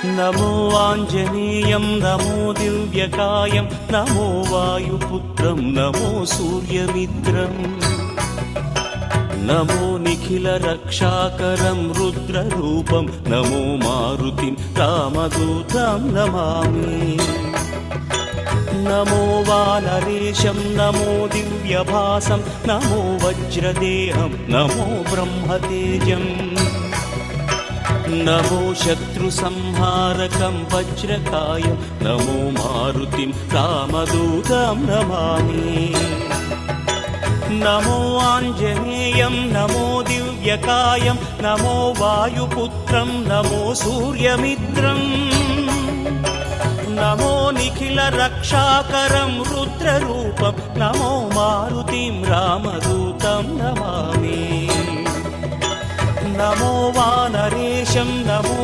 నమో Anjaneyam నమో దివ్యకాయం నమో వాయుపుత్రం నమో సూర్యమిత్రం నమో Nikhila రక్షాకరం రుద్రరూపం నమో మారుతిం రామదూతం నమామి నమో వానరేశం నమో దివ్యభాసం నమో వజ్రదేహం నమో బ్రహ్మతేజం నమో శత్రుసంహారకం వజ్రకాయం నమో మారుతిం రామదూతం నమామి నమో Anjaneyam నమో దివ్యకాయం నమో వాయుపుత్రం నమో సూర్యమిత్రం నమో Nikhila రక్షాకరం రుద్రరూపం నమో మారుతిం రామదూతం నమామి నమో వానరేశం నమో